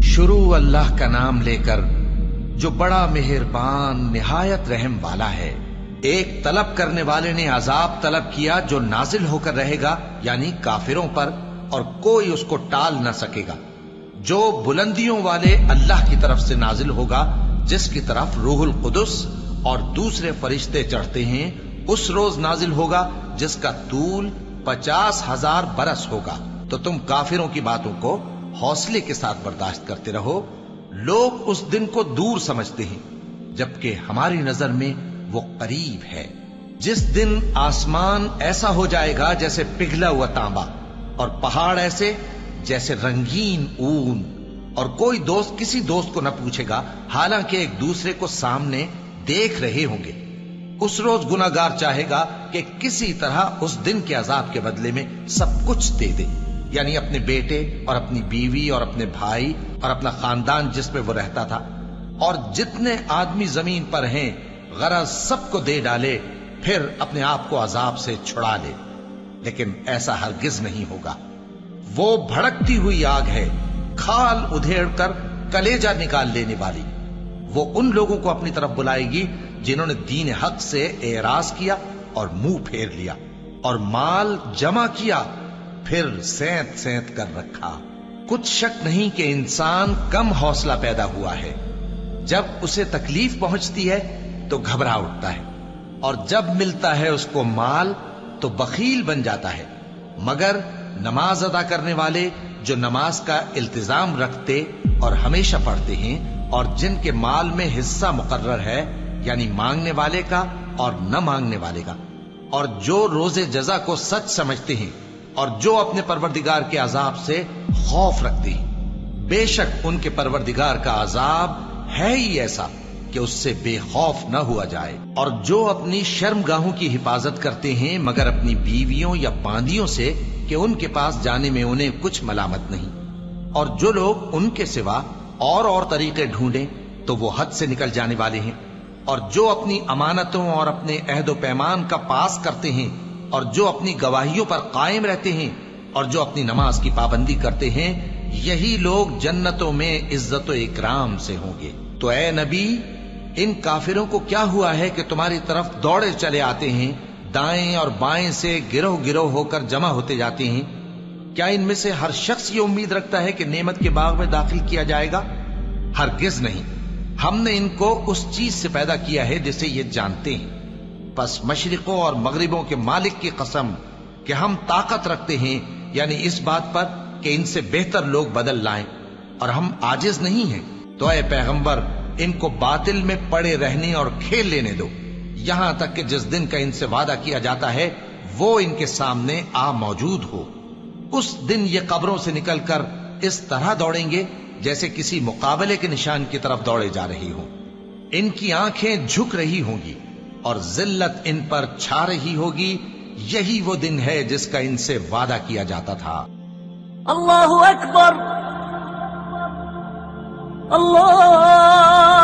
शुरू अल्लाह का नाम लेकर जो बड़ा मेहरबान निहायत रहम वाला है। एक तलब करने वाले ने अजाब तलब किया जो नाजिल होकर रहेगा, यानी काफिरों पर, और कोई उसको टाल न सकेगा। जो बुलंदियों वाले अल्लाह की तरफ से नाजिल होगा, जिसकी तरफ रूहुल कुदस और दूसरे फरिश्ते चढ़ते हैं, उस रोज नाजिल होगा जिसका तूल 50,000 बरस होगा। तो तुम काफिरों की बातों को हौसले के साथ बर्दाश्त करते रहो। लोग उस दिन को दूर समझते हैं, जबकि हमारी नजर में वो करीब है। जिस दिन आसमान ऐसा हो जाएगा जैसे पिघला हुआ तांबा, और पहाड़ ऐसे जैसे रंगीन ऊन, और कोई दोस्त किसी दोस्त को न पूछेगा, हालांकि एक दूसरे को सामने देख रहे होंगे। उस रोज गुनाहगार चाहेगा कि किसी तरह उस दिन के अजाब के बदले में सब कुछ दे दे, यानी अपने बेटे और अपनी बीवी और अपने भाई और अपना खानदान जिसमें वो रहता था, और जितने आदमी जमीन पर हैं, गरज सबको दे डाले, फिर अपने आप को अजाब से छुड़ा ले। लेकिन ऐसा हरगिज नहीं होगा। वो भड़कती हुई आग है, खाल उधेड़ कर कलेजा निकाल लेने वाली। वो उन लोगों को अपनी तरफ बुलाएगी जिन्होंने दीन हक से एराज किया और मुंह फेर लिया, और माल जमा किया, फिर सेंत सेंत कर रखा। कुछ शक नहीं कि इंसान कम हौसला पैदा हुआ है। जब उसे तकलीफ पहुंचती है तो घबरा उठता है, और जब मिलता है उसको माल तो बखील बन जाता है। मगर नमाज अदा करने वाले, जो नमाज का इल्तिजाम रखते और हमेशा पढ़ते हैं, और जिनके माल में हिस्सा मुकर्रर है, यानी मांगने वाले का और न मांगने वाले का, और जो रोजे जजा को सच समझते हैं, और जो अपने परवरदिगार के अजाब से खौफ रखते हैं, बेशक उनके परवरदिगार का अजाब है ही ऐसा कि उससे बेखौफ न हुआ जाए। और जो अपनी शर्मगाहों की हिफाजत करते हैं, मगर अपनी बीवियों या बांदियों से, कि उनके पास जाने में उन्हें कुछ मलामत नहीं। और जो लोग उनके सिवा और तरीके ढूंढें तो वो हद से निकल जाने वाले हैं। और जो अपनी अमानतों और अपने अहद पैमान का पास करते हैं, और जो अपनी गवाहियों पर कायम रहते हैं, और जो अपनी नमाज की पाबंदी करते हैं, यही लोग जन्नतों में इज्जत व इकराम से होंगे। तो ए नबी, इन काफिरों को क्या हुआ है कि तुम्हारी तरफ दौड़े चले आते हैं, दाएं और बाएं से गिरोह गिरोह होकर जमा होते जाते हैं? क्या इनमें से हर शख्स ये उम्मीद रखता है कि नेमत के बाग में दाखिल किया जाएगा? हरगिज नहीं। हमने इनको उस चीज से पैदा किया है जिसे ये जानते हैं। बस मशरिकों और मगरिबों के मालिक की कसम कि हम ताकत रखते हैं, यानी इस बात पर कि इनसे बेहतर लोग बदल लाएं, और हम आजिज नहीं हैं। तो ऐ पैगंबर, इनको बातिल में पड़े रहने और खेल लेने दो, यहां तक कि जिस दिन का इनसे वादा किया जाता है वो इनके सामने आ मौजूद हो। उस दिन ये कब्रों से निकलकर इस तरह दौड़ेंगे जैसे किसी मुकाबले के निशान की तरफ दौड़े जा रही हों। इनकी आंखें झुक रही होंगी और जिल्लत इन पर छा रही होगी। यही वो दिन है जिसका इनसे वादा किया जाता था। अल्लाहु अकबर, अल्लाह